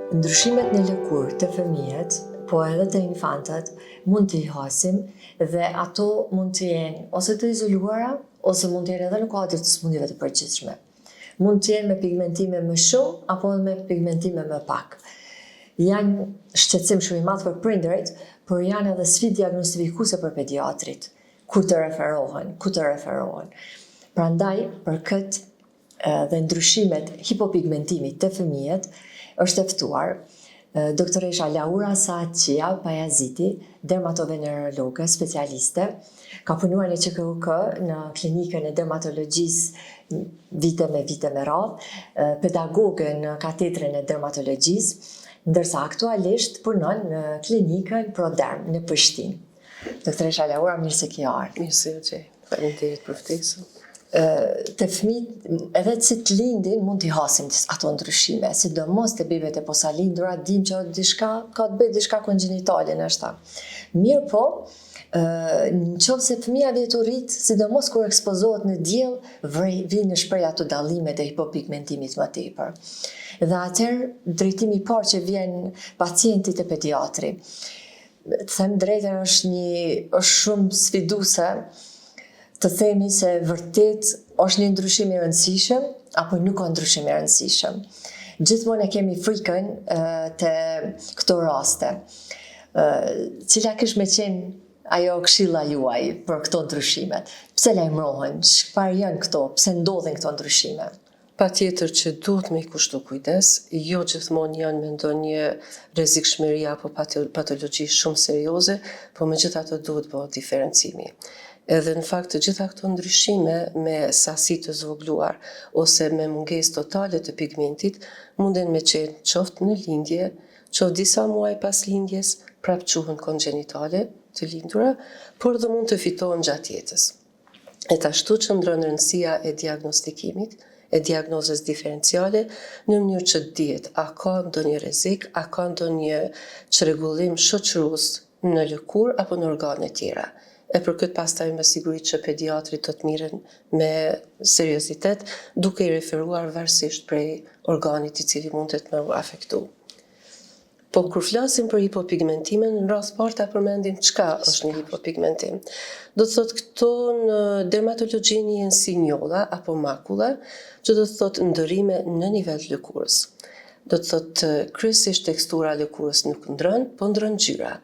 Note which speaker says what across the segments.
Speaker 1: Ndryshimet në lëkurë të fëmijët, po edhe të infantët, mund t'i hasim dhe ato mund të jenë ose të izoluara, ose mund të jenë edhe në kuadër të sëmundjeve të përgjithshme. Mund të jenë me pigmentime më shumë, apo me pigmentime më pak. Janë shqetësim shumë i madh për prindërit, por janë edhe sfidë diagnostifikuese për pediatrit, ku të referohen. Prandaj, për këtë dhe ndryshimet hipopigmentimit të fëmijët, është e ftuar doktoresha Laura Saatçia Pajaziti, dermatovenerologe, specialiste, ka punuar në QKUK në klinikën e dermatologjisë vite me radhë, pedagoge në katedrën e dermatologjisë, ndërsa aktualisht punon në klinikën Proderm në Prishtinë. Doktoresha Laura, mirë se ke ardhur.
Speaker 2: Mirë se u gjej. Faleminderit për ftesën.
Speaker 1: Të fëmijët, edhe që të lindin, mund t'i hasim ato ndryshime, sidomos të bebet e posalindura, dim që diçka ka të bëjë diçka kongjinitale nështë. Mirë po, në qoftë se fëmija vjen të rrit, sidomos kur ekspozohet në diell, vijnë në shprehje ato dallimet e hipopigmentimit më tepër. Dhe atëherë drejtimi i parë që vjen pacientit e pediatri. Të them drejtën, është shumë sfiduese të themi se vërtet është një ndryshim i rëndësishëm apo nuk ka ndryshim i rëndësishëm. Gjithmonë e kemi frikën të këto raste. Cila kish me qenë ajo këshilla juaj për këto ndryshimet? Pse lajmërohen? Çfarë janë këto? Pse ndodhin këto ndryshime?
Speaker 2: Patjetër që duhet me i kushtu kujdes, jo gjithmonë janë me ndonjë rrezikshmëri apo patologji shumë serioze, po megjithatë duhet bëhet diferencimi. Edhe në fakt të gjitha këto ndryshime me sasi të zvogluar ose me mungesë totale të pigmentit munden me qenë qoftë në lindje, qoftë disa muaj pas lindjes, prap quhen kongjinitale të lindura, por dhe mund të fitohen gjatë jetës. E ashtu qëndron rëndësia e diagnostikimit, e diagnozës diferenciale, në mënyrë që dihet a ka ndonjë rrezik, a ka ndonjë çrregullim shoqërues në lëkurë apo në organe tjera. E për këtë pastaj me siguri që pediatrit do të miren me seriozitet, duke i referuar varësisht prej organit i cili mund të më afektu. Po kur flasim për hipopigmentimin, në rast parë ta përmendim çka është një hipopigmentim. Do të thotë këto në dermatologjinë janë si njolla apo makula, që do të thotë ndërrime në nivel të lëkurës. Do të thotë kryesisht tekstura e lëkurës nuk ndron, po ndron ngjyra.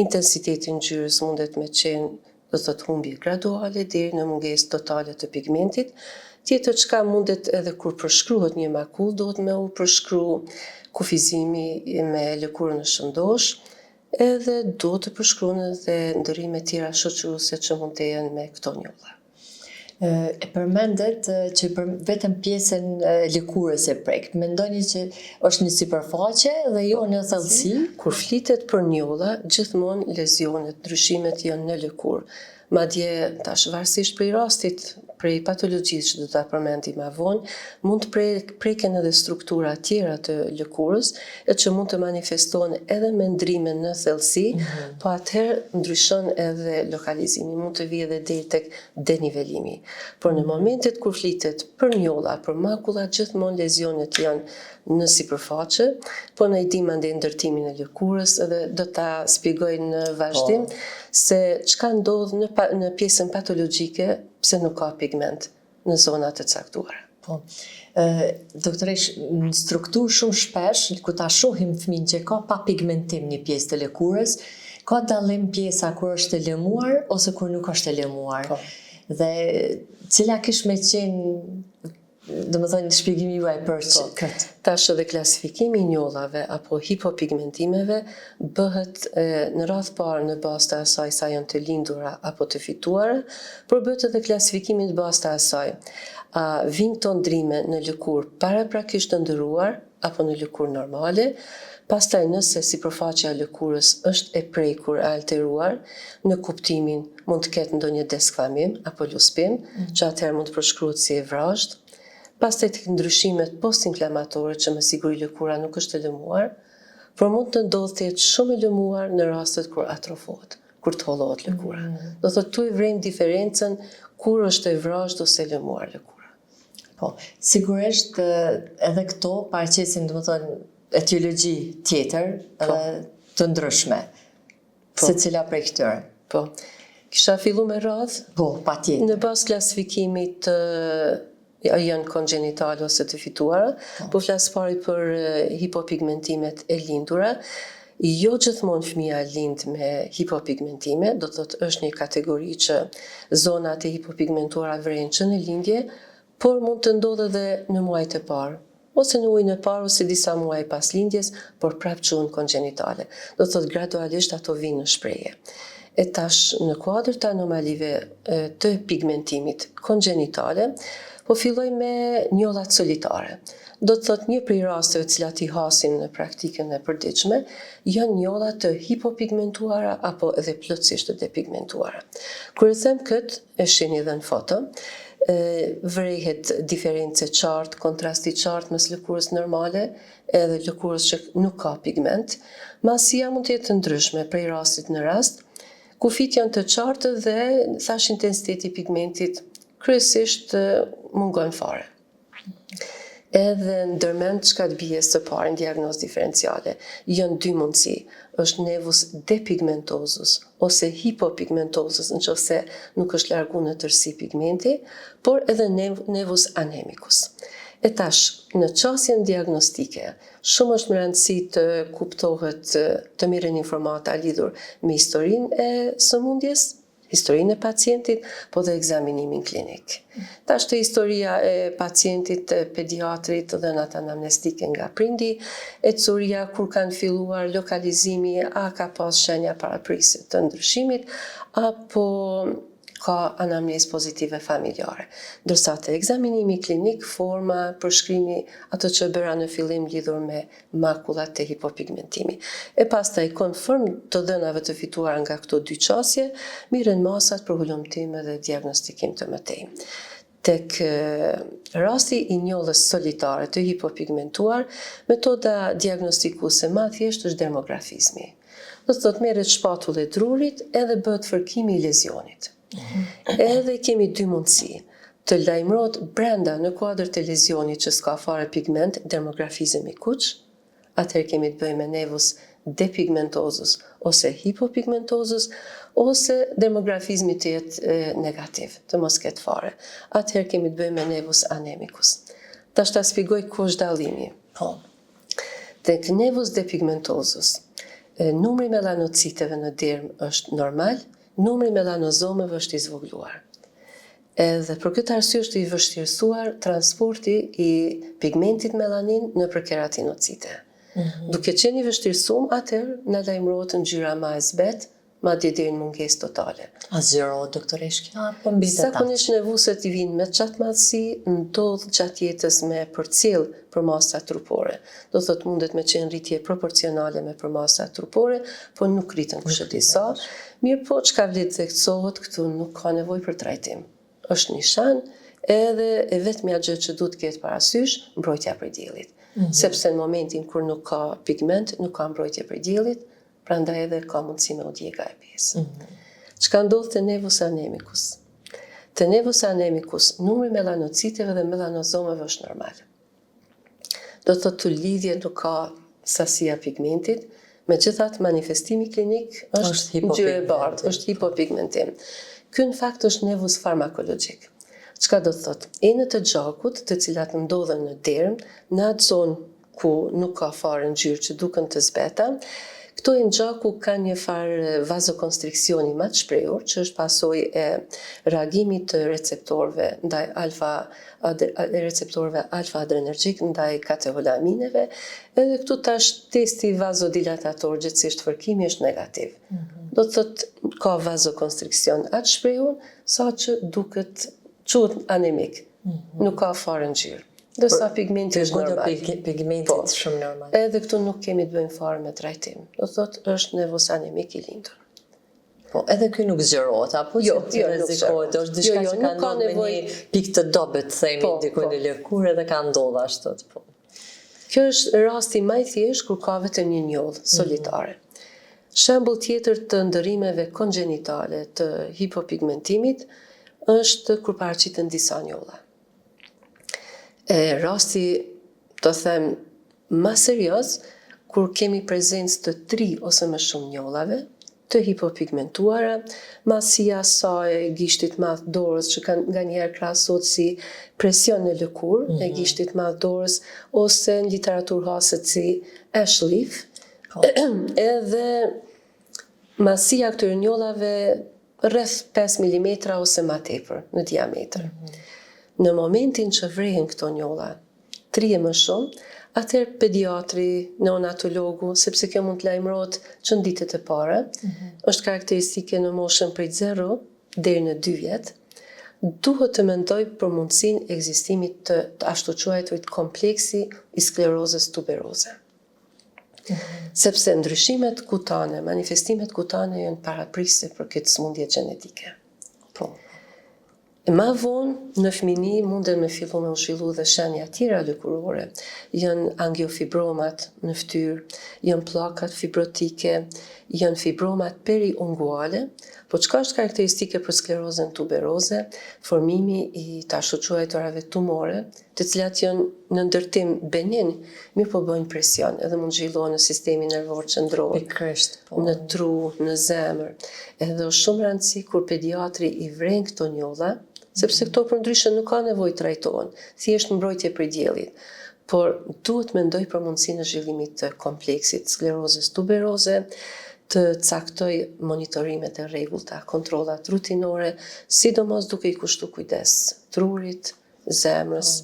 Speaker 2: Intensiteti i ngjyrës mundet me qenë, do të thotë humbje graduale deri në mungesë totale të pigmentit. Tjetër çka mundet edhe kur përshkruhet një makull, duhet me u përshkru kufizimi me lëkurën në shëndosh, edhe duhet të përshkruhen edhe ndërrime tjera shoqëruese që mund të jenë me këto njolla.
Speaker 1: E përmendet që vetëm pjesën lëkurës e prek. Mendoni që është një sipërfaqe dhe jo në thellësi?
Speaker 2: Kur flitet për njolla, gjithmonë lezionet, ndryshimet janë në lëkurë. Madje tash varësisht prej rastit, prej patologjisë që do ta përmendim më vonë, mund të preken edhe struktura tjera të lëkurës, e që mund të manifestohen edhe me ndrime në thellësi, po atëherë ndryshon edhe lokalizimi, mund të vijë edhe deri tek denivelimi. Por në momentet kur flitet për njolla, për makulla, gjithmonë lezionet janë në sipërfaqe, po ne i dim ande ndërtimin e lëkurës edhe do ta shpjegoj në vazhdim se çka ndodh në pjesën patologjike pse nuk ka pigment në zonat e caktuara.
Speaker 1: Po. Doktoresh, në strukturë shumë shpesh, ku ta shohim fëmin që ka pa pigmentim një pjesë të lëkurës, ka dallim pjesa kur është e lëmuar ose kur nuk është e lëmuar.
Speaker 2: Po.
Speaker 1: Dhe cila kish me qenë, domethënë shpjegimi juaj për këtë.
Speaker 2: Tash edhe klasifikimi i njollave apo hipopigmentimeve bëhet në radh parë në bazë të asaj sa janë të lindura apo të fituara, por bëhet edhe klasifikimi në bazë të asaj. A vijnë këto ndrime në lëkurë paraprakisht të ndëruar apo në lëkurë normale, pastaj nëse sipërfaqja e lëkurës është e prekur, e alteruar, në kuptimin mund të ketë ndonjë deskvamim apo luspim, që atëherë mund të përshkruhet si e vrazhd. Pastaj tek ndryshimet post-inflamatore që me siguri lëkura nuk është e lëmuar, por mund të ndodhë të jetë shumë e lëmuar në rastet kur atrofohet, kur të hollohet lëkura. Do thotë tu i vrejmë diferencën kur është e vrazhd ose e lëmuar lëkura.
Speaker 1: Po, sigurisht edhe këto paraqesin, domethënë, etiologji tjetër të ndryshme. Se cila prej këtyre?
Speaker 2: Po. Kisha fillu me radhë?
Speaker 1: Po, patjetër.
Speaker 2: Në bazë klasifikimit janë kongenitale ose të fituara, po flas pari për hipopigmentimet e lindura. Jo gjithmonë fëmia lind me hipopigmentime, do të thotë është një kategori që zonat e hipopigmentuara vren që në lindje, por mund të ndodhë edhe në muajt e parë, ose në ujin e parë ose disa muaj pas lindjes, por prapë quhen kongenitale. Do të thotë gradualisht ato vinë në shprehje. E tash në kuadër të anomalive të pigmentimit kongenitale, po filloj me njollat solitare. Do të thotë një prej rasteve të cilat I hasim në praktikën e përditshme, janë njolla të hipopigmentuara apo edhe plotësisht të depigmentuara. Kur e them këtë, e shihni edhe në foto, vërehet diferencë qartë, kontrasti qartë mes lëkurës normale edhe lëkurës që nuk ka pigment. Masia mund të jetë ndryshme prej rastit në rast. Kufit janë të qartë dhe thash intensiteti I pigmentit kryesisht mungon fare. Edhe ndërmend çka të bie së pari në diagnozë diferenciale. Janë dy mundësi, është nevus depigmentosus ose hipopigmentosus nëse nuk është largu në tërësi pigmenti, por edhe nevus anemicus. E tash, në qasjen diagnostike, shumë është më rëndësi të kuptohet të mirën informata lidhur me historinë e sëmundjes, historinë e pacientit, po dhe ekzaminimin klinik. Tash të historia e pacientit, pediatrit dhe në anamnestike nga prindi, e curia kur kanë filluar lokalizimi, a ka pas shenja paraprisje të ndryshimit, apo ka anamnezë pozitive familjare. Ndërsa të ekzaminimi klinik, forma, përshkrimi, ato që bëra në fillim lidhur me makullat të hipopigmentimi. E pastaj konform të dhënave të fituar nga këto dy qasje, mirën masat për hulumtim dhe diagnostikim të mëtej. Tek rasti I njollës solitare të hipopigmentuar, metoda diagnostikuese më e thjeshtë është dermografizmi. Do të thotë merret shpatulla e drurit edhe bëhet fërkimi I lezionit. Edhe kemi dy mundësi, të lajmërohet brenda në kuadër të lezionit që s'ka fare pigment, dermografizëm I kuq, atëherë kemi të bëjmë me nevus depigmentosus ose hipopigmentosus, ose dermografizmi të jetë negativ, të mos ketë fare. Atëherë kemi të bëjmë me nevus anemicus. Tash ta shpjegoj ku është dallimi.
Speaker 1: Po.
Speaker 2: Tek nevus depigmentosus, numri melanociteve në derm është normal, numri melanozomëve është I zvogluar. Edhe për këtë arsye është I vështirësuar transporti I pigmentit melanin nëpër keratinocite. Duke qenë I vështirësuar, atëherë na lajmërohet ngjyra më e zbet, madje deri në mungesë totale.
Speaker 1: A zgjerohet doktoresh kjo apo mbitet atë?
Speaker 2: Zakonisht nevuset I vinë me qatë madhësi, ndodh gjatë jetës me përcjell përmasa trupore. Do thotë mundet me qenë rritje proporcionale me përmasa trupore, po nuk rritën kështu disa. Mirë po, çka vlet theksohet, këtu nuk ka nevojë për trajtim. Është një shan, edhe e vetmja gjë që duhet të ketë parasysh, mbrojtja prej diellit. Sepse në momentin kur nuk ka pigment, nuk ka mbrojtje prej diellit, prandaj edhe ka mundësi me u djega e pjesë. Çka ndodh te nevus anemicus? Te nevus anemicus, numri melanociteve dhe melanozomëve është normal. Do të thotë lidhje nuk ka sasia pigmentit, megjithatë manifestimi klinik është ngjyrë e bardhë, është hipopigmentim. Ky në fakt është nevus farmakologjik. Çka do të thotë? Enët e gjakut, të cilat ndodhen në derm, në atë zonë ku nuk ka fare ngjyrë që duken të zbeta, këto enë gjaku kanë një farë vazokonstriksioni më të shprehur, që është pasojë e reagimit të receptorëve ndaj receptorëve alfa-adrenergjik ndaj kateholamineve, edhe këtu tash testi vazodilatator, gjithsesi fërkimi është negativ. Do të thotë ka vazokonstriksion atë shprehur, saqë duket quhet anemik. Nuk ka fare ngjyrë. Ndërsa pigmenti është normal.
Speaker 1: Pigmentit shumë normal.
Speaker 2: Edhe këtu nuk kemi të bëjmë fare me trajtim. Do thotë është nevus anemik I lindur.
Speaker 1: Po, edhe ky nuk zgjerohet, apo
Speaker 2: Jo,
Speaker 1: që rrezikohet, është diçka që ka ndodhur me një pikë të dobët, themi diku në lëkurë dhe ka ndodhur ashtu. Po.
Speaker 2: Kjo është rasti më I thjeshtë kur ka vetëm një njollë solitare. Shembull tjetër të ndërimeve kongenitale të hipopigmentimit është kur paraqiten disa njolla. Rasti, të them, ma serioz, kur kemi prezencë të 3 ose më shumë njollave, të hipopigmentuara, masia saj e gishtit madh dorës që nga njerë krahasohet si presion në lëkurë e gishtit madh dorës, ose në literaturë haset si ash leaf, edhe masia këtyre njollave rreth 5 mm ose ma tepër në diametër. Në momentin që vrehen këto njolla 3 e më shumë, atëherë pediatri, neonatologu, sepse kjo mund të lajmërohet që në ditët e para, është karakteristike në moshën prej 0 deri në 2 vjet, duhet të mendoj për mundësinë e ekzistimit të ashtu quajturit kompleksi i sklerozës tuberoze. Sepse ndryshimet kutane, manifestimet kutane janë paraprisje për këtë sëmundje gjenetike.
Speaker 1: Po.
Speaker 2: E ma vonë, në fëmini munden me fillu me u zhvillu dhe shenja tjera lëkurore. Janë angiofibromat në fytyrë, janë pllakat fibrotike, janë fibromat periunguale, po çka është karakteristike për sklerozën tuberoze? Formimi i të ashtu quajturave tumore, të cilat janë në ndërtim benin, mirë po bëjnë presion, edhe mund zhvillohen në sistemin nervor qendror,
Speaker 1: Pikërisht, po.
Speaker 2: në tru, në zemër. Edhe është shumë rëndësi kur pediatri i vren këto njolla, sepse këto për ndryshe nuk ka nevojë trajtohen, thjesht mbrojtje prej diellit. Por duhet mendoj për mundësinë e zhvillimit të kompleksit sklerozës tuberoze, të caktoj monitorimet e rregullta, kontrollat rutinore, sidomos duke i kushtu kujdes trurit, zemrës,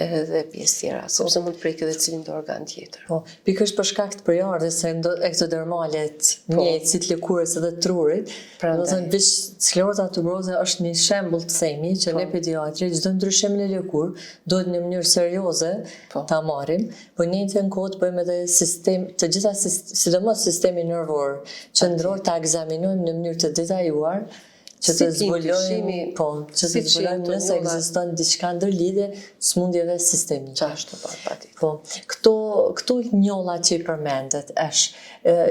Speaker 2: edhe pjesë tjera, sepse mund të prek edhe cilin do organ tjetër.
Speaker 1: Po, pikërisht për shkak të përjardhjes së ektodermalet, mjecit, lëkurës edhe trurit, do të thënë veç skleroza tuberoze është një shembull të themi që ne pediatri çdo ndryshim në lëkurë duhet në mënyrë serioze ta marrim, por në njëjtën kohë të bëjmë edhe sistem të gjitha sidomos sistemi nervor qendror ta ekzaminojmë në mënyrë të detajuar që të zbulojmë, që të zbulojmë nëse ekziston diçka ndërlidhje sëmundjeve sistemike.
Speaker 2: Çashtu pati.
Speaker 1: Po, këto njolla që i përmendet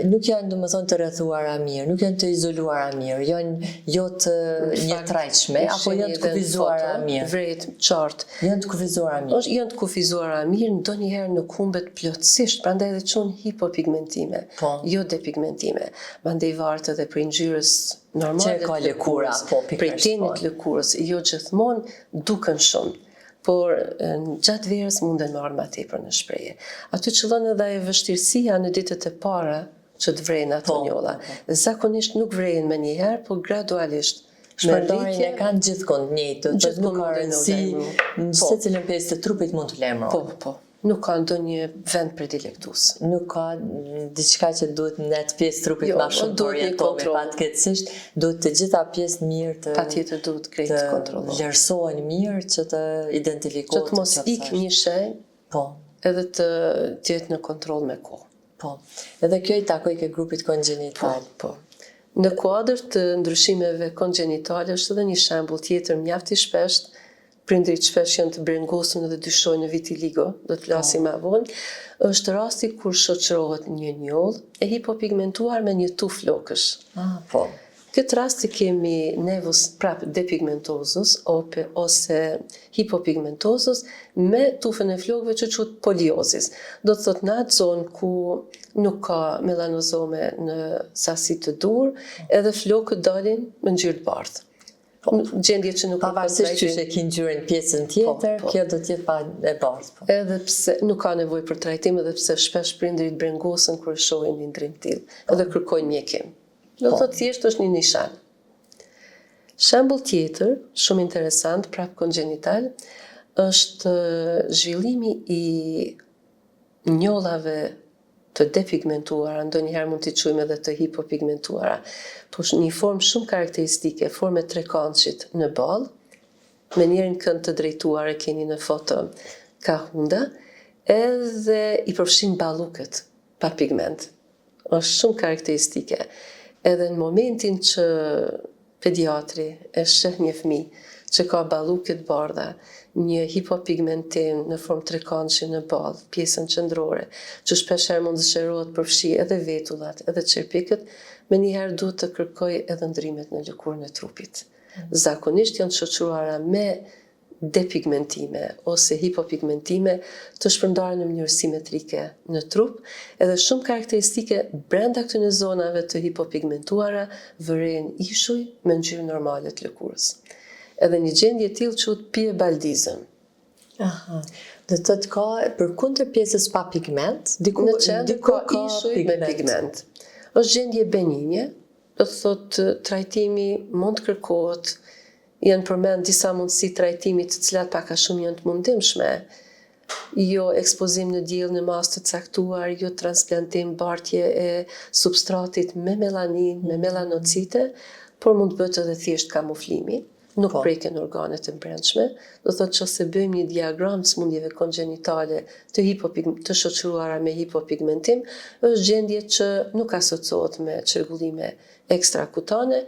Speaker 1: nuk janë domethënë të rrethuara mirë, nuk janë të izoluara mirë, janë jo të njëtrajtshme apo janë të kufizuara mirë.
Speaker 2: Vret qartë.
Speaker 1: Janë të kufizuara mirë.
Speaker 2: Janë të kufizuara mirë, ndonjëherë nuk humbet plotësisht, prandaj edhe quhen hipopigmentime, jo depigmentime. Mandej varet edhe prej ngjyrës normale
Speaker 1: që ka lëkura,
Speaker 2: prej tenit lëkurës, jo gjithmonë duken shumë, por gjatë verës munden me ardhur më tepër në shprehje. Aty qëllon edhe e vështirësia në ditët e para që të vrejnë ato njolla. Zakonisht nuk vrejnë me njëherë, por gradualisht.
Speaker 1: Shpërndarjen e kanë gjithkohë njëjtë, nuk ka rëndësi, në secilën pjesë të trupit mund të lajmërohet.
Speaker 2: Po. Nuk ka ndonjë vend predilektues.
Speaker 1: Nuk ka diçka që duhet në atë pjesë trupit më shumë të orientohemi fatkeqësisht, duhet të gjitha pjesë mirë të
Speaker 2: patjetër duhet krejt kontrollohen.
Speaker 1: Vlerësohen mirë që të identifikohet.
Speaker 2: Që të mos ikë një shenjë, edhe të jetë në kontroll me kohë.
Speaker 1: Po. Edhe kjo i takoj ke grupit kongjenital.
Speaker 2: Po. Në kuadër të ndryshimeve kongjinitale është edhe një shembull tjetër mjaft i shpesht. Prindrit shpesh janë të brengosur dhe dyshojnë në vitiligo, do të flasim më vonë, është rasti kur shoqërohet një njollë e hipopigmentuar me një tuf flokësh.
Speaker 1: Po.
Speaker 2: Këtë rasti kemi nevus depigmentozus ose hipopigmentozus me tufën e flokëve që quhet poliozis. Do të thotë në atë zonë ku nuk ka melanozome në sasi të dur, edhe flokët dalin me ngjyrë të bardhë. Gjendje që nuk
Speaker 1: pavarësisht që e kin ngjyrën pjesën tjetër, kjo do të jetë pa e bardhë.
Speaker 2: Edhe pse nuk ka nevojë për trajtim, edhe pse shpesh prindërit brengosen kur shohin një ndrim të tillë, edhe kërkojnë mjekim. Do të thotë thjesht është një nishan. Shembull tjetër, shumë interesant, prap kongjenital, është zhvillimi i njollave të depigmentuara, ndonjëherë mund t'i quajmë edhe të hipopigmentuara, por një formë shumë karakteristike, formë e trekançit në ballë, me njërin kënd të drejtuar e keni në foto ka hunda, edhe i përfshin ballukët pa pigment. Është shumë karakteristike. Edhe në momentin që pediatri e sheh një fëmijë që ka balluke të bardha, një hipopigmentim në formë trekançi në ballë, pjesën qendrore, që shpeshherë mund të zgjerohet përfshi edhe vetullat, edhe çerpikët, menjëherë duhet të kërkoj edhe ndrimet në lëkurën e trupit. Zakonisht janë të shoqëruara me depigmentime ose hipopigmentime të shpërndarë në mënyrë simetrike në trup, edhe shumë karakteristike brenda këtyre zonave të hipopigmentuara vërejnë ishuj me ngjyrë normale të lëkurës. Edhe një gjendje e tillë quhet piebaldizëm.
Speaker 1: Aha. Do të thotë ka përkundër pjesës pa pigment, diku
Speaker 2: Në qendër ka ishuj me pigment. Është gjendje benigje, do të thotë trajtimi mund të kërkohet, janë përmend disa mundësi trajtimi të cilat pak a shumë janë të mundimshme, jo ekspozim në diell në masë të caktuar, jo transplantim, bartje e substratit me melanin, me melanocite, por mund të bëhet edhe thjesht kamuflimi, nuk preken organet e brendshme, do thotë që ose bëjmë një diagram të smundjeve kongenitale të shoqëruara me hipopigmentim, është gjendje që nuk asociohet me çrregullime ekstrakutane,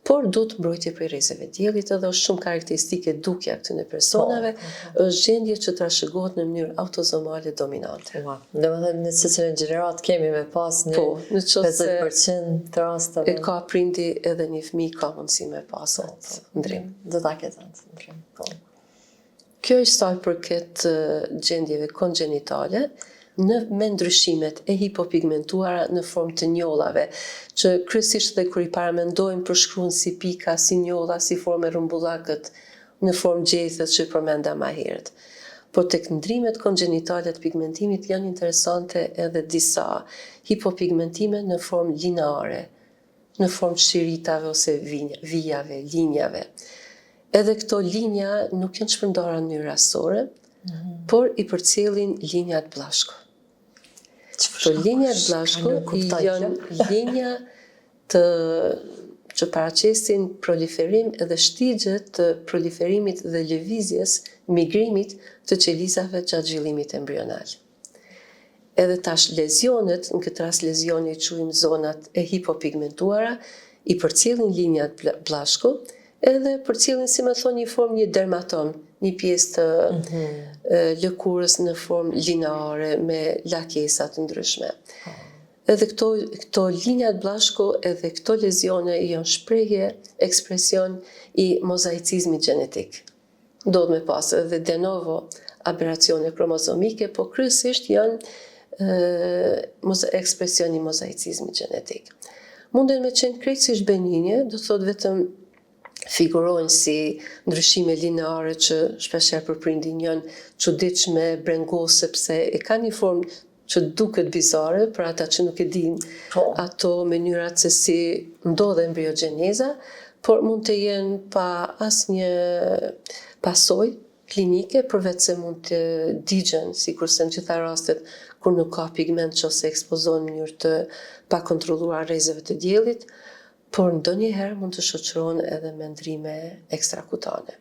Speaker 2: por duhet mbrojtje prej rrezeve diellit, edhe është shumë karakteristike dukja këtyre personave, është gjendje që trashëgohet në mënyrë autozomale dominante.
Speaker 1: Domethënë në secilën gjenerat kemi me pas një 50% të rasteve.
Speaker 2: E ka prindi edhe një fëmijë ka mundësi me pas atë ndrim.
Speaker 1: Do ta ketë atë ndrim.
Speaker 2: Kjo është sa i përket gjendjeve kongenitale, me ndryshimet e hipopigmentuara në formë të njollave, që kryesisht dhe kur i paramendojmë përshkruan si pika, si njolla, si formë rrumbullakët, në formë gjethet që përmenda më herët. Por tek ndrimet kongenitale të pigmentimit janë interesante edhe disa hipopigmentime në formë lineare, në formë shiritave ose vijave, linjave. Edhe këto linja nuk janë shpërndara në mënyrë rastësore, por i përcjellin linjat bllashku. Këto linjat bllashku janë linja që paraqesin proliferim edhe shtigje të proliferimit dhe lëvizjes, migrimit të qelizave gjatë zhvillimit embrional. Edhe tash lezionet, në këtë rast lezioni i quajmë zonat e hipopigmentuara, i përcjellin linjat bllashku, edhe përcjellin, si më thonë, një formë, një dermatom, një pjesë të lëkurës në formë lineare me lakesa të ndryshme. Edhe këto linjat bllashku edhe këto lezione janë shprehje, ekspresion i mozaicizmit gjenetik. Ndodh me pas edhe de novo aberacione kromozomike, po kryesisht janë ekspresion i mozaicizmit gjenetik. Munden me qenë krejtësisht benigne, do thotë vetëm figurojnë si ndryshime lineare që shpeshherë për prindin janë çuditshme, brengose, sepse e ka një formë që duket bizare për ata që nuk e dinë ato mënyrat se si ndodhe embriogjeneza, por mund të jenë pa asnjë pasojë klinike, përveç se mund të digjen, sikurse në gjitha rastet kur nuk ka pigment që ose ekspozohen në mënyrë të pakontrolluar rrezeve të diellit, por ndonjëherë mund të shoqërohen edhe me ndrime ekstrakutane.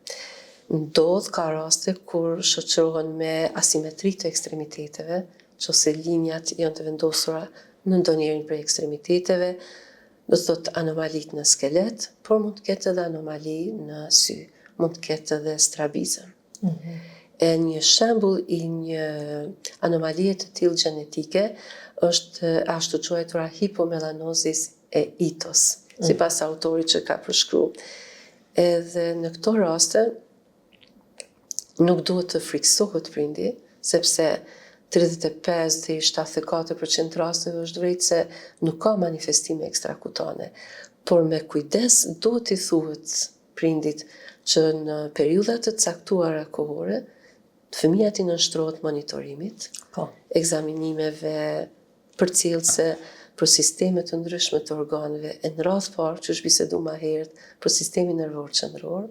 Speaker 2: Ndodh ka raste kur shoqërohen me asimetri të ekstremiteteve, që ose linjat janë të vendosura në ndonjërin prej ekstremiteteve, do të thotë anomalit në skelet, por mund të ketë edhe anomali në sy, mund të ketë edhe strabizëm. E një shembull i një anomalie të tillë gjenetike është ashtu quajtura hipomelanozis e itos, sipas autorit që ka përshkruar. Edhe në këto raste nuk duhet të friksohet prindi, sepse 35 deri 74% rasteve është vërejtë se nuk ka manifestime ekstrakutane, por me kujdes duhet i thuhet prindit që në periudha të caktuara kohore, fëmia ti nënshtrohet monitorimit, ekzaminimeve përcjellëse për sisteme të ndryshme të organeve, e në radhë parë, që është bisedu më herët, për sistemin nervor qendror,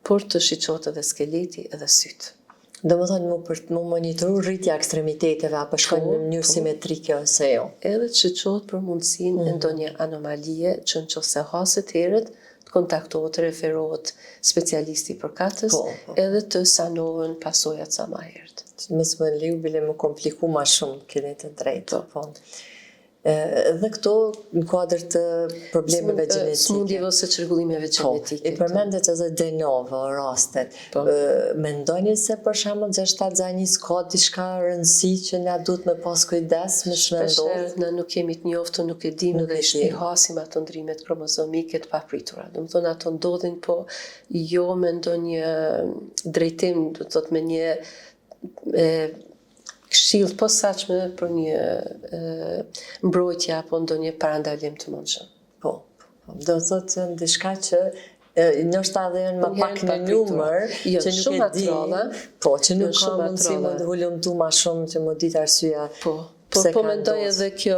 Speaker 2: por të shiqohet edhe skeleti edhe sytë.
Speaker 1: Domethënë mu monitoru rritja ekstremiteteve apo shkojnë në mënyrë simetrike ose jo.
Speaker 2: Edhe të shiqohet për mundësinë e ndonjë anomalie që nëse haset herët, të kontaktohet, të referohet specialisti i përkatës, edhe të sanohen pasojat sa më herët.
Speaker 1: Mos më liu bile më kompliku më shumë, keni të drejtë. Dhe këto në kuadër të problemeve gjenetike.
Speaker 2: Smundjeve ose çrregullimeve gjenetike.
Speaker 1: I përmendet edhe de novo rastet. Mendoni se për shembull 6-7-6 ka diçka rëndësi që na duhet me pas kujdes me shmendohet?
Speaker 2: Shpeshherë ne nuk kemi të njoftur, nuk e dimë dhe shpihasim ato ndrimet kromozomike të papritura. Domethënë ato ndodhin, po jo me ndonjë drejtim, do të thotë me një këshill posaçme për një mbrojtje apo ndonjë parandalim të mundshëm.
Speaker 1: Po. Do të thotë diçka që ndoshta edhe janë më pak në numër, që nuk e di, që nuk ka mundësi më të hulumtu më shumë që më ditë arsyeja.
Speaker 2: Po mendoj edhe kjo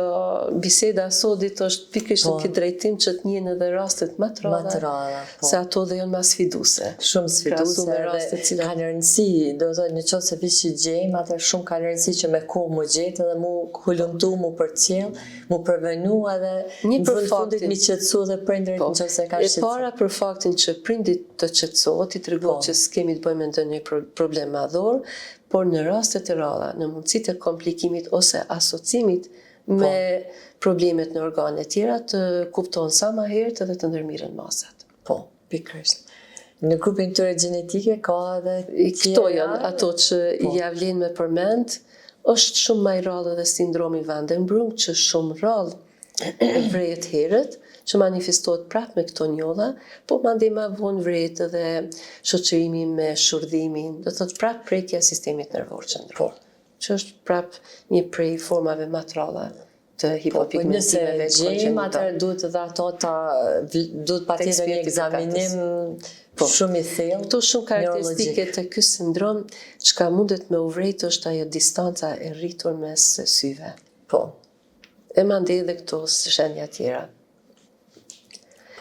Speaker 2: biseda sodit është pikërisht në këtë drejtim që të njehen edhe rastet më të rralla, se ato dhe janë më sfiduse.
Speaker 1: Shumë sfiduse dhe kanë rëndësi, do të thotë nëse vishi gjejmë, atë shumë ka rëndësi që me kohë mu gjetë edhe mu hulumtu, mu përcjell, mu prevenu edhe në fundit mi qetësu dhe prindërit nëse ka shqetësim.
Speaker 2: E para për faktin që prindit të qetësohet, i tregohet që s'kemi të bëjmë ndonjë problem madhor, por në rastet e rralla, në mundësitë e komplikimit ose asocimit me problemet në organe tjera, të kupton sa më herët edhe të ndërmirën masat.
Speaker 1: Po, pikërisht. Në grupin këtyre gjenetike ka edhe
Speaker 2: këto janë ato që ja vlen me përmend. Është shumë më i rrallë edhe sindromi Van den Brugh, që shumë rrallë vrehet herët, që manifestohet prapë me këto njolla, po mandej më vonë vrehet edhe shoqërimi me shurdhimin, do thotë prapë prekja e sistemit nervor qendror. Që është prapë një prej formave më të rralla të hipopigmentimeve
Speaker 1: kongjenital. Nëse gjejmë, atëherë duhet edhe ato duhet patjetër një ekzaminim shumë i thellë.
Speaker 2: Këto shumë karakteristike të ky sindrom, çka mundet me u vrejtë është ajo distanca e rritur mes syve.
Speaker 1: Po.
Speaker 2: E mandej edhe këto shenja tjera.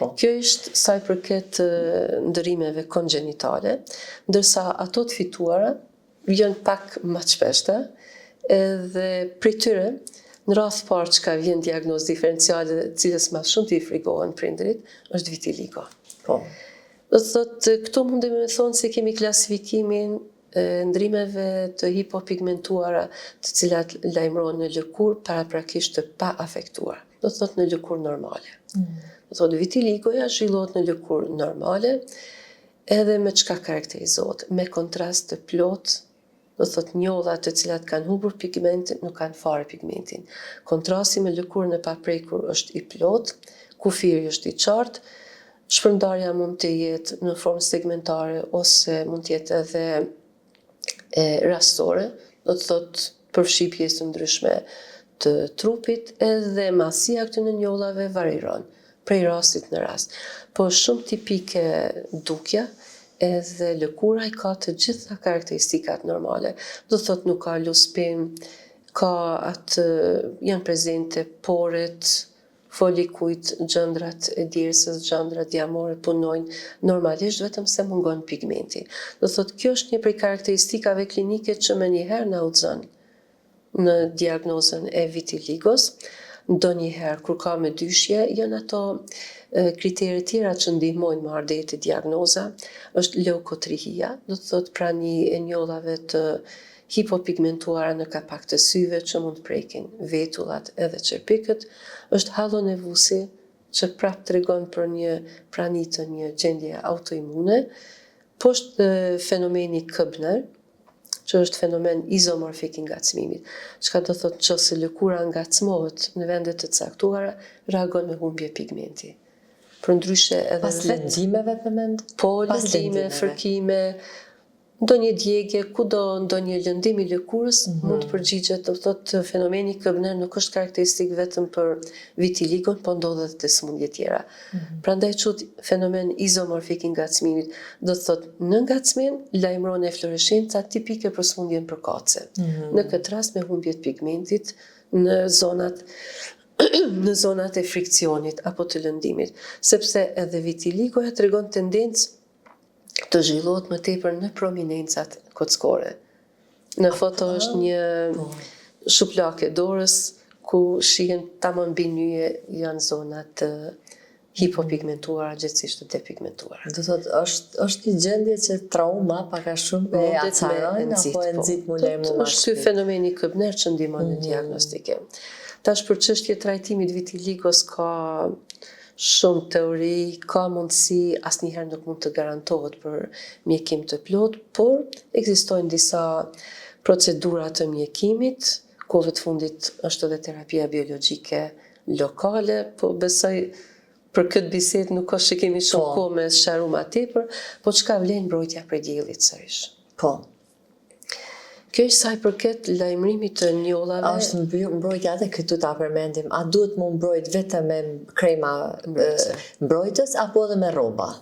Speaker 2: Kjo është sa i përket ndërimeve kongjenitale, ndërsa ato të fituara janë pak më të shpeshta, edhe prej tyre në radhë parë që ka vjen diagnozë diferenciale, cilës më shumë t'i frikohen prindërit, është vitiligo.
Speaker 1: Po.
Speaker 2: Do të thotë, këto mundem me thonë se kemi klasifikimin ndrimeve të hipopigmentuara, të cilat lajmërohen në lëkurë paraprakisht të pa afektuar. Do të thotë në lëkurë normale. Do thotë vitiligoja zhvillohet në lëkurë normale, edhe me çka karakterizohet, me kontrast të plot, do thotë njolla të cilat kanë humbur pigmentin, nuk kanë fare pigmentin. Kontrasti me lëkurën e paprekur është i plot, kufiri është i qartë, shpërndarja mund të jetë në formë segmentare ose mund të jetë edhe rastore, do të thotë përfshi pjesë të ndryshme të trupit, edhe masia këtyre njollave varieron prej rastit në rast. Po shumë tipike dukja, edhe lëkura i ka të gjitha karakteristikat normale. Do të thotë nuk ka luspim, janë prezente poret, folikujt, gjëndrat e djersës, gjëndrat diamore punojnë normalisht, vetëm se mungon pigmenti. Do të thotë kjo është një prej karakteristikave klinike që më njëherë na udhëzon në diagnozën e vitiligos. Ndonjëherë kur ka me dyshje, janë ato kriteret tjera që ndihmojnë me ardhejë diagnoza, është leukotrihia, do të thotë prani e njollave të hipopigmentuara në kapak të syve që mund të prekin vetullat edhe qerpikët, është hallonevusi që prapë tregon për një prani të një gjendje autoimune, po është fenomeni Këbner, që është fenomen izomorfik i ngacmimit, çka do thotë nëse lëkura ngacmohet në vende të caktuara, reagon me humbje pigmenti. Përndryshe edhe
Speaker 1: pas lëndimeve përmend?
Speaker 2: Po, lëndime, fërkime, ndonjë djegje, kudo ndonjë lëndim i lëkurës mund të përgjigjet, do thotë fenomeni Këbner nuk është karakteristik vetëm për vitiligon, po ndodhet edhe të sëmundje tjera. Prandaj quhet fenomen izomorfik i ngacmimit, do të thotë në ngacmim lajmëron eflorescenca tipike për sëmundjen për kace. Në këtë rast me humbje të pigmentit në zonat e friksionit apo të lëndimit, sepse edhe vitiligoja tregon tendencë të zhvillohet më tepër në prominencat kockore. Në foto është një shuplak e dorës ku shihen tamam mbi nyje janë zonat hipopigmentuara, gjithsesi të depigmentuara.
Speaker 1: Do thotë është një gjendje që trauma pak a shumë e acarojnë apo e nxit më lejmë më
Speaker 2: është ky fenomeni Këbner që ndihmon në diagnostike. Tash për çështje trajtimit vitiligos ka shumë teori, ka mundësi, asnjëherë nuk mund të garantohet për mjekim të plot, por ekzistojnë disa procedura të mjekimit, kohëve të fundit është edhe terapia biologjike lokale, po besoj për këtë bisedë nuk është që kemi shumë kohë me sqaru ma tepër, po çka vlen mbrojtja prej diellit sërish.
Speaker 1: Po.
Speaker 2: Kjo është sa i përket lajmërimit të njollave.
Speaker 1: A është mbrojtja edhe këtu ta përmendim, a duhet më mbrojt vetëm me krema mbrojtës apo edhe me rroba?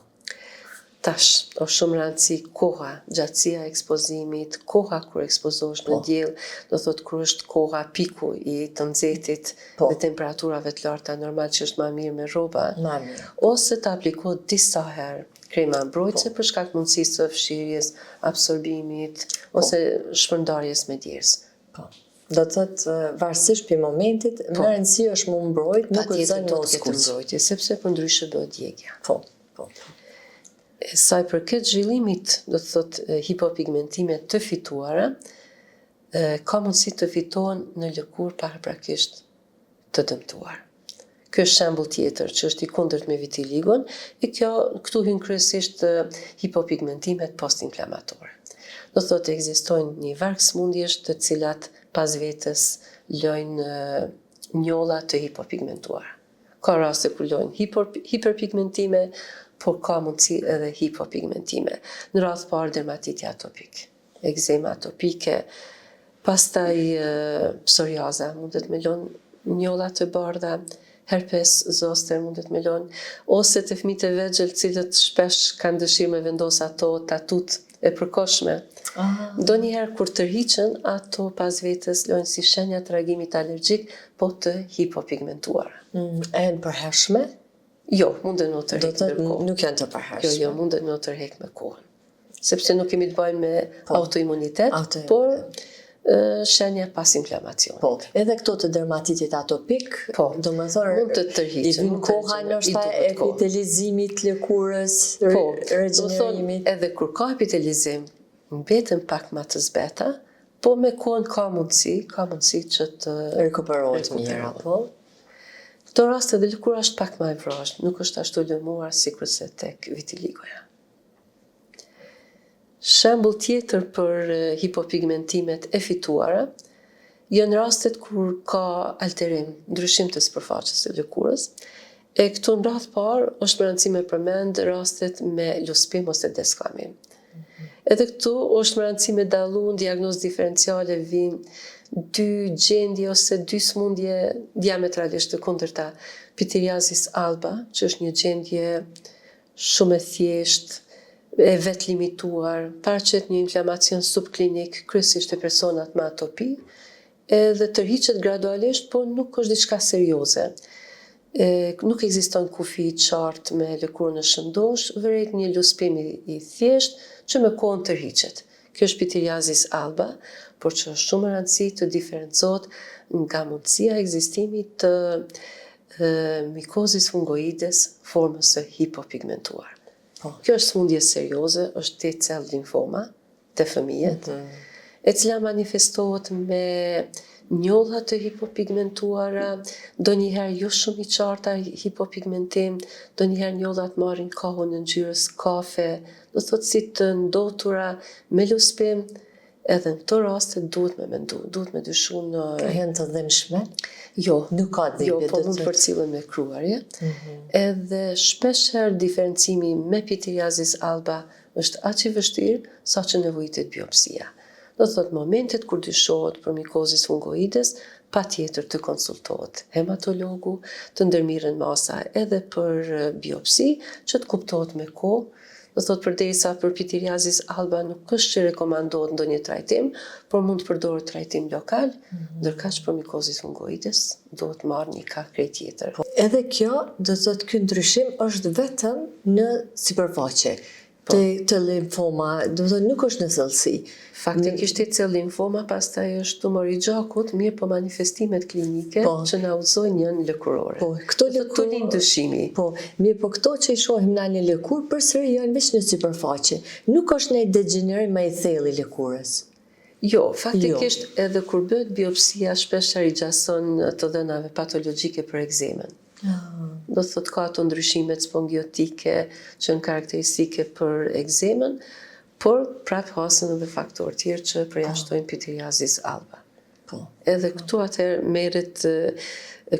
Speaker 2: Tash, është shumë rëndësi koha, gjatësia e ekspozimit, koha kur ekspozohesh në diell, do thotë kur është koha piku i të nxehtit dhe temperaturave të larta, normal që është më mirë me rroba.
Speaker 1: Më mirë.
Speaker 2: Ose të aplikohet disa herë krema mbrojtëse për shkak mundësisë së fshirjes, absorbimit ose shpërndarjes me djersë.
Speaker 1: Po. Do të thotë varësisht për momentit, më rëndësi është më mbrojt, nuk është zënë në
Speaker 2: skuq mbrojtje, sepse përndryshe do djegja.
Speaker 1: Po, po.
Speaker 2: Sa i përket zhvillimit, do të thotë hipopigmentime të fituara, ka mundësi të fitohen në lëkurë paraprakisht të dëmtuar. Ky është shembull tjetër që është i kundërt me vitiligon, e këtu hyn kryesisht hipopigmentimet postinflamatore. Do thotë ekzistojnë një varg sëmundjesh të cilat pas vetes lojnë njolla të hipopigmentuara. Ka raste ku lojnë hiperpigmentime, por ka mundësi edhe hipopigmentime. Në radhë parë dermatiti atopik, ekzema atopike, pastaj psoriaza mundet me lënë njolla të bardha, herpes zoster mundet me lënë, ose të fëmijët e vegjël cilët shpesh kanë dëshirë me vendos ato tatut e përkohshme. Ndonjëherë kur tërhiqen, ato pas vetes lojnë si shenja të reagimit alergjik, po të hipopigmentuara.
Speaker 1: E në përhershme?
Speaker 2: Jo, mundet me tërheq
Speaker 1: me kohën. Nuk janë të përhershme.
Speaker 2: Jo, mundet me tërheq me kohën. Sepse nuk kemi të bëjmë me autoimunitet, por shenja pas inflamacion.
Speaker 1: Po, edhe këto të dermatitit atopik, do më thërë,
Speaker 2: mund të tërhiqen.
Speaker 1: I vjen koha nështë epitelizimit, lëkurës, regenerimit.
Speaker 2: Edhe kur ka epitelizim, mbeten pak më të zbeta, po me kohën ka mundësi që të
Speaker 1: rikuperohet mirë.
Speaker 2: Po. Këto raste dhe lëkura është pak më e vrashtë, nuk është ashtu lëmuar sikurse tek vitiligoja. Shembull tjetër për hipopigmentimet e fituara, janë rastet kur ka alterim, ndryshim të sipërfaqes së lëkurës, e këtu në radhë parë është më rëndësi me përmend rastet me luspim ose deskamim. Edhe këtu është më rëndësi me dallu në diagnozë diferenciale vinë dy gjendje ose dy sëmundje diametralisht të kundërta. Pityriasis alba, që është një gjendje shumë e thjeshtë, e vetë limituar, paraqet një inflamacion subklinik, kryesisht e personat me atopi, edhe tërhiqet gradualisht, por nuk është diçka serioze. Nuk ekziston kufi i qartë me lëkurën në shëndosh, vëret një luspim i thjesht që me kohën tërhiqet. Kjo është pityriasis alba, por që është shumë rëndësi të diferencohet nga mundësia e ekzistimit të mikozis fungoides formës së hipopigmentuar. Kjo është sëmundje serioze, është T-cell limfoma të fëmijët, e cila manifestohet me njolla të hipopigmentuara, ndonjëherë jo shumë i qarta hipopigmentim, ndonjëherë njollat marrin kohën në ngjyrës kafe, do thotë si të ndotura me luspim, edhe në këto raste duhet me mendu, duhet me dyshu në...
Speaker 1: Janë të dhëmshme?
Speaker 2: Jo,
Speaker 1: nuk ka dhimbje.
Speaker 2: Jo, po mund përcillen me kruarje. Edhe shpeshherë diferencimi me pityriasis alba është aq i vështirë sa që nevojitet biopsia. Do thotë momentet kur dyshohet për mikozis fungoides, patjetër të konsultohet hematologu, të ndërmirren masa edhe për biopsi, që të kuptohet me kohë. Do thotë përderisa për pityriasis alba nuk është që rekomandohet ndonjë trajtim, por mund të përdoret trajtim lokal, ndërkaq për mikozis fungoides duhet marrë një krejt tjetër.
Speaker 1: Edhe kjo, do thotë ky ndryshim është vetëm në sipërfaqe. Të limfoma, do thotë nuk është në thellësi.
Speaker 2: Faktikisht T-cell limfoma pastaj është tumor i gjakut, mirë po manifestimet klinike që na udhëzojnë janë lëkurore.
Speaker 1: Këto
Speaker 2: të lind dëshimi.
Speaker 1: Mirë po këto që i shohim në një lëkurë përsëri janë veç në sipërfaqe. Nuk është një degenerim më i thellë i lëkurës.
Speaker 2: Jo, faktikisht edhe kur bëhet biopsia shpeshher i gjason të dhënave patologjike për ekzemen. Do të thotë ka ato ndryshimet spongiotike që janë karakteristike për ekzemen, por prap hasen edhe faktorë tjerë që përjashtojnë pityriazis alba. Edhe këtu atëherë merret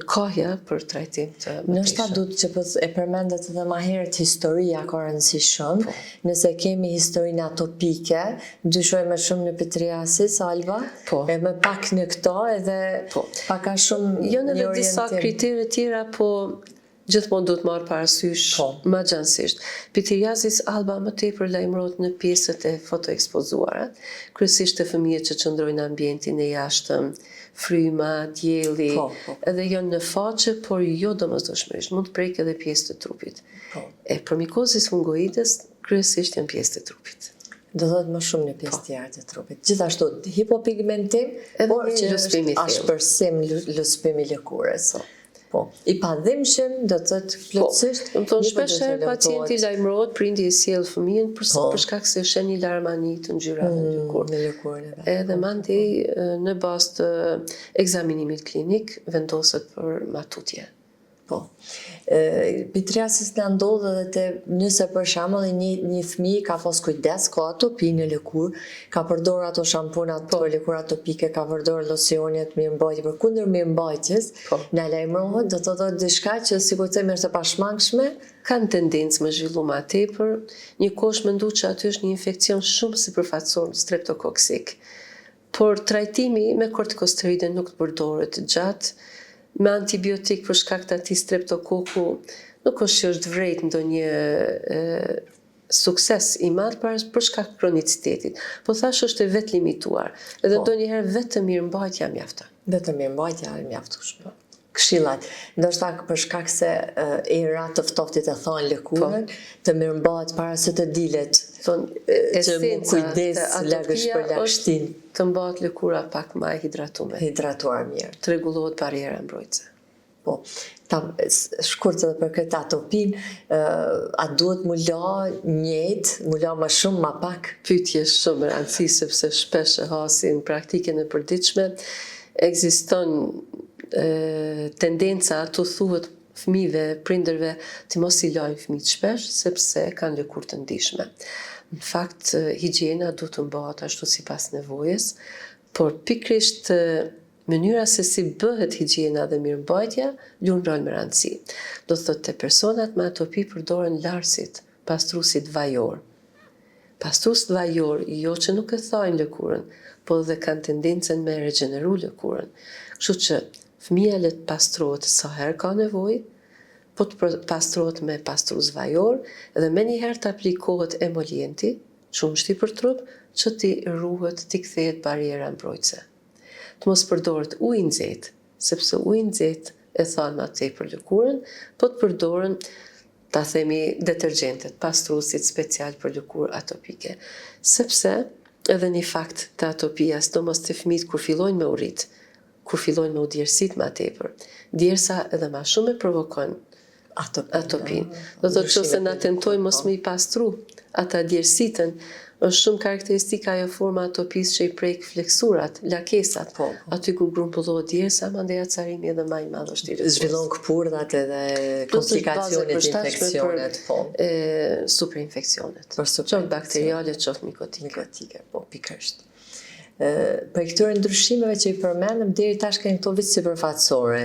Speaker 2: kohja për trajtim të mëtejshëm.
Speaker 1: Nështë duhet që e përmendet edhe ma herët historia ka rëndësi shumë. Nëse kemi historinë atopike, dyshojmë shumë në pityriasis alba, e më pak në këto edhe pak a shumë
Speaker 2: janë edhe disa kritere tjera, po gjithmonë duhet marrë parasysh ma gjansisht. Pityriasis alba më tepër lajmërohet në pjesët e fotoekspozuara, kryesisht të fëmijët që qëndrojnë në ambientin e jashtëm, fryma, dielli, edhe janë në faqe, por jo domosdoshmërisht, mund të prejkë edhe pjesë të trupit. E përmikozis fungoides, kryesisht janë pjesë të trupit.
Speaker 1: Do thotë më shumë në pjesë tjera të trupit. Gjithashtu, hipopigmentim, por që është ashpërsim lëspimi lëkurës. I padhimshëm do të thotë plotësisht.
Speaker 2: Shpeshherë pacienti lajmërohet, prindi e sjell fëmijën për shkak se shen një larmani të ngjyrave në lëkurë. Edhe mandej në bazë të ekzaminimit klinik vendoset për matutje.
Speaker 1: Pityriasis në ndodhë edhe nëse për shembull një fëmijë ka pas kujdes, ka atopi në lëkurë, ka përdor ato shampunat për lëkurë atopike, ka përdor locionet mirëmbajtje, për kundër mirëmbajtjes, na lajmërohet, do të thotë diçka që sikur të themi është e pashmangshme,
Speaker 2: kanë tendencë më zhvillu ma tepër. Një kohë mendu që aty është një infekcion shumë sipërfaqësor streptokoksik. Por trajtimi me kortikosteroide nuk të përdoret gjatë. Me antibiotik për shkak të atij streptokoku nuk është që është vrejt ndonjë sukses i madh për shkak të kronicitetit. Po thash është e vetë limituar. Edhe ndonjëherë vetëm mirëmbajtja mjafton.
Speaker 1: Vetëm mirëmbajtja mjafton. Këshillat, ndoshta për shkak se era të ftoftit e thonë lëkurën, të mirëmbahet para se të dilet. Që më kujdes lagësh për lagështin.
Speaker 2: Të mbahet lëkura pak më e hidratuar.
Speaker 1: Hidratuar mirë.
Speaker 2: Të rregullohet bariera mbrojtëse.
Speaker 1: Shkurt edhe për këtë atopin, a duhet mu la njëjtë, mu la më shumë, më pak?
Speaker 2: Pyetje shumë rëndësi, sepse shpesh e hasin praktikën e përditshme. Ekziston tendenca të thuhet fëmijëve, prindërve të mos i lajnë fëmijët shpesh sepse kanë lëkurë të ndihshme. Në fakt, higjiena duhet të mbahet ashtu sipas nevojës, por pikërisht mënyra se si bëhet higjiena dhe mirëmbajtja luan rol me rëndësi. Do të thotë te personat me atopi përdoren larësit, pastruesit vajor. Pastruesit vajor jo që nuk e thajnë lëkurën, po dhe kanë tendencën me regjeneru lëkurën. Kështu që fëmija le të pastrohet sa herë ka nevojë, po të pastrohet me pastrues vajor dhe menjëherë të aplikohet emolienti, qumshti për trup, që t'i ruhet, t'i kthehet bariera mbrojtëse. Të mos përdoret ujë nxehtë, sepse uji i nxehtë e than më tepër lëkurën, po të përdoren ta themi detergjentet, pastruesit special për lëkurë atopike. Sepse edhe një fakt të atopijas, domos të fëmijët kur fillojnë me u rrit, kur fillojnë me u djersit më tepër, djersa edhe më shumë e provokojnë atopin. Do të thotë se na tentojmë mos më i pastru ata djersitën, është shumë karakteristika ajo forma atopis që i prek fleksurat, lakesat. Aty ku grumbullohet djersa, mandej acarimi edhe më i madh është i rrezikshëm.
Speaker 1: Zhvillon këpurdhat edhe komplikacionet, infeksionet.
Speaker 2: Superinfeksionet. Qoftë bakteriale, qoftë mikotike.
Speaker 1: Pikërisht. Për këtyre ndryshimeve që i përmendëm, deri tash kanë këto vetë sipërfaqësore,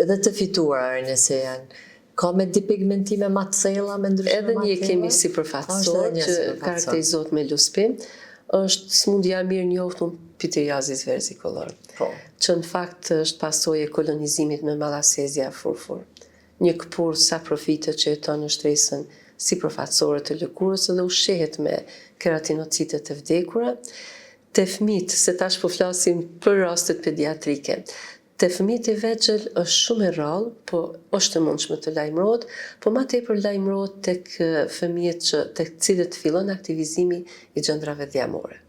Speaker 1: edhe të fituara nëse janë. Ka me dipigmentime ma të thella, me ndryshime ma të thella?
Speaker 2: Edhe një kemi sipërfaqësor që karakterizohet me luspim, është smundja mirë njohur pityriazis versicolor, që në fakt është pasojë e kolonizimit me malasezia furfur. Një këpur saprofite që jeton në shtresën sipërfaqësore të lëkurës dhe ushqehet me keratinocite të vdekura. Te fëmijët, se tash po flasim për rastet pediatrike, te fëmijët i vegjël është shumë e rrallë, po është e mundshme të lajmërohet, po më tepër lajmërohet tek fëmijët tek cilët fillon aktivizimi i gjendrave dhjamore.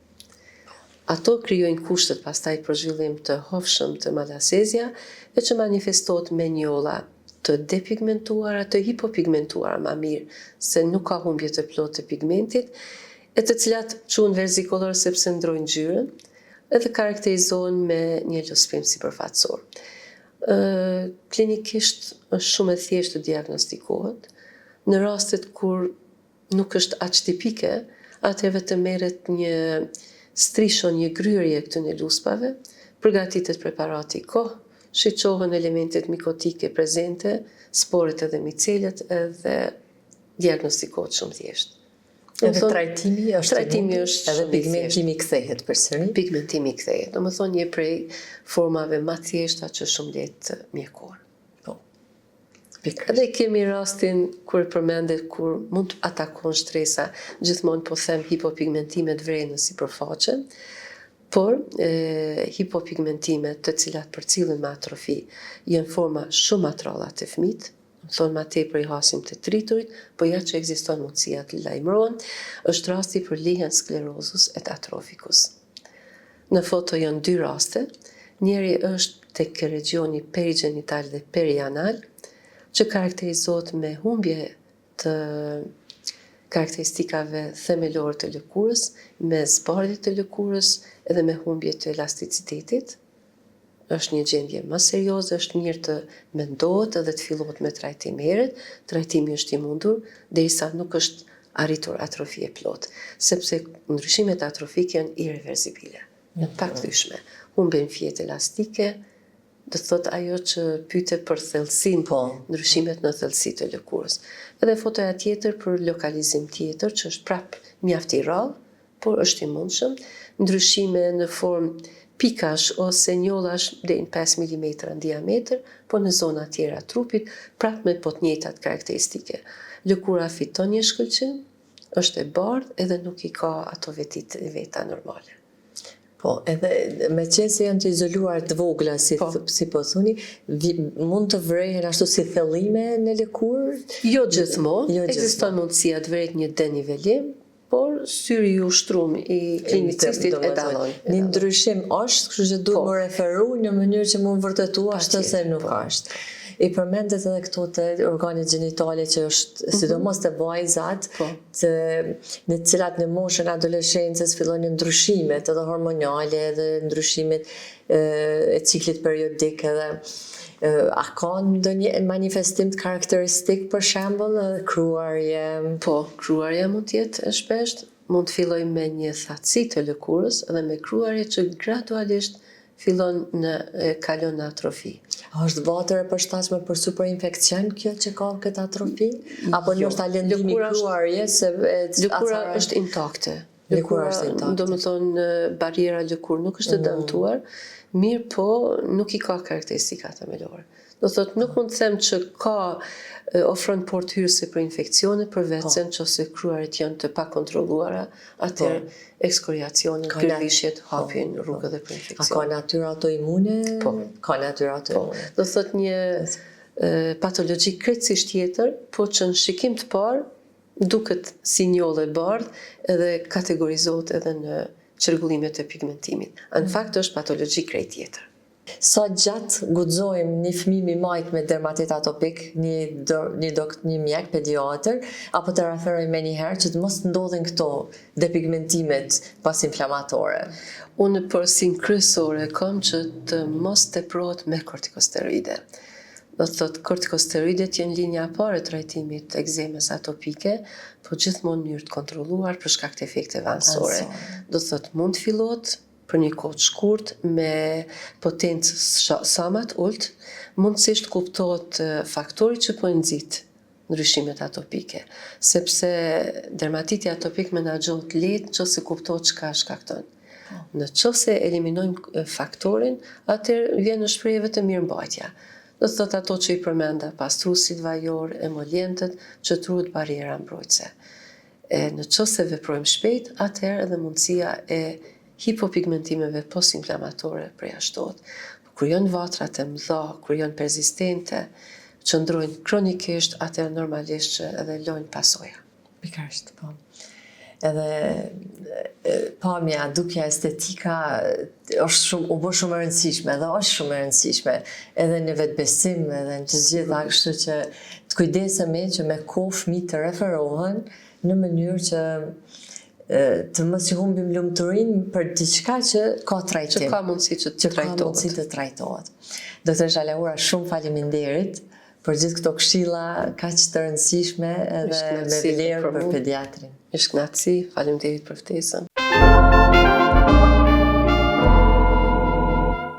Speaker 2: Ato krijojnë kushtet pastaj për zhvillim të hofshëm të malasezia e që manifestohet me njolla të depigmentuara, të hipopigmentuara, më mirë, se nuk ka humbje të plotë të pigmentit, e të cilat quhen versicolor sepse ndrojnë ngjyrën, edhe karakterizohen me një lëspim sipërfaqësor. Klinikisht është shumë e thjeshtë të diagnostikohet. Në rastet kur nuk është aq tipike, atëherë vetëm merret një strishon, një gryrje këtyre luspave, përgatitet preparati kohë, shiqohen elementet mikotike prezente, sporet edhe micelet edhe diagnostikohet shumë thjesht.
Speaker 1: Edhe trajtimi është
Speaker 2: shumë
Speaker 1: edhe pigmentimi kthehet përsëri.
Speaker 2: Pigmentimi kthehet. Domethënë një prej formave më të thjeshta që shumë lehtë mjekohen.
Speaker 1: Po.
Speaker 2: Edhe kemi rastin kur përmendet kur mund të atakon shtresa, gjithmonë po them hipopigmentimet vren në sipërfaqe, por hipopigmentimet të cilat përcillen me atrofi janë forma shumë atralla të fëmijët, thonë ma tepër i hasim të triturit, po ja që ekziston mundësia të lajmërohen, është rasti për lihen sklerozus et atroficus. Në foto janë dy raste, njeri është tek regioni perigenital dhe perianal, që karakterizohet me humbje të karakteristikave themelore të lëkurës, me zbardhje të lëkurës edhe me humbje të elasticitetit. Është një gjendje më serioze, është mirë të mendohet edhe të fillohet me trajtim herët. Trajtimi është i mundur derisa nuk është arritur atrofi e plot, sepse ndryshimet atrofike janë irreversibile, janë paktyshme. Humben fjet elastike, do thot ajo që pyete për thellësinë, ndryshimet në thellësi të lëkurës. Edhe fotoja tjetër për lokalizim tjetër që është prap mjaft i rrallë, por është i mundshëm, ndryshime në formë pikash ose njollash deri në 5 mm në diametër, po në zona tjera trupit, prap me po të njëjtat karakteristike. Lëkura fiton një shkëlqim, është e bardhë edhe nuk i ka ato vetit e veta normale.
Speaker 1: Po, edhe me qenë se janë të izoluar të vogla, si po thoni, mund të vrehen ashtu si thellime në lëkurë?
Speaker 2: Jo gjithmonë, ekziston mundësia të vrehet një denivelim, por syri i ushtrum i klinicistit e dallon.
Speaker 1: Një ndryshim është, kështu që duhet më referu në mënyrë që mund vërtetu ashtë se nuk është. I përmendet edhe këto të organet gjinitale që është, sidomos të vajzat, në cilat në moshën adoleshencës fillojnë ndryshimet edhe hormonale edhe ndryshimet e ciklit periodik edhe a ka ndonjë manifestim të karakteristik për shembull, kruarje?
Speaker 2: Po, kruarja mund të jetë e shpeshtë, mund të fillojë me një thatësi të lëkurës edhe me kruarje që gradualisht fillon kalon në atrofi.
Speaker 1: A është vatër e përshtatshme për superinfekcion kjo që ka këtë atrofi? Apo ndoshta lëndimi kruarje se
Speaker 2: lëkura është intakte. Lëkura është intakte. Domethënë bariera lëkur nuk është e dëmtuar, mirë po nuk i ka karakteristika themelore. Do thotë nuk mund të them që ka ofron port hyrëse për infekcione për vetën nëse kruarit janë të pakontrolluara, atëherë ekskoriacionin, pirlishjet hapin rrugë dhe për infekcion.
Speaker 1: A ka natyrë autoimune?
Speaker 2: Po.
Speaker 1: Ka natyrë autoimune.
Speaker 2: Do thotë një patologji krejtësisht tjetër, po që në shikim të parë duket si njollë e bardhë edhe kategorizohet edhe në çrregullimet e pigmentimit. Në fakt është patologji krejt tjetër.
Speaker 1: Sa gjatë guxojmë një fëmijë mimajt me dermatit atopik, një mjek pediatër, apo të referojmë me njëherë që të mos ndodhin këto depigmentimet pas-inflamatore?
Speaker 2: Unë përsin kryesore kam që të mos teprohet me kortikosteroide. Do të thotë kortikosteroidet janë linja e parë e trajtimit të ekzemës atopike, po gjithmonë në mënyrë të kontrolluar për shkak të efekteve anësore. Do të thotë mund të fillohet për një kohë të shkurt me potencë sa më të ulët, mundësisht kuptohet faktori që po nxit ndryshimet atopike, sepse dermatiti atopik menaxhohet lehtë nëse kuptohet çka shkakton. Nëse eliminojmë faktorin, atëherë vjen në shprehje vetëm mirëmbajtja. Do të thotë ato që i përmenda, pastruesit vajor, emolientët, që truhet bariera mbrojtëse. Nëse veprojmë shpejt, atëherë edhe mundësia e hipopigmentimeve post-inflamatore përjashtohet. Kur janë vatrat e mëdha, kur janë persistente, që ndrojnë kronikisht, atëherë normalisht që edhe lojnë pasoja.
Speaker 1: Pikërisht, po. Edhe pamja, dukja estetika është u bë shumë e rëndësishme, edhe është shumë e rëndësishme, edhe në vetbesim, edhe në të gjitha, kështu që të kujdesemi që me kohë fëmijët të referohen në mënyrë që të mos i humbim lumturinë për diçka që ka trajtim.
Speaker 2: Që ka mundësi që
Speaker 1: ka mundësi të trajtohet. Doktor Xhalaura, shumë faleminderit për gjithë këto këshilla kaq të rëndësishme edhe me vlerë për pediatrin.
Speaker 2: Ish kënaqësi, faleminderit për ftesën.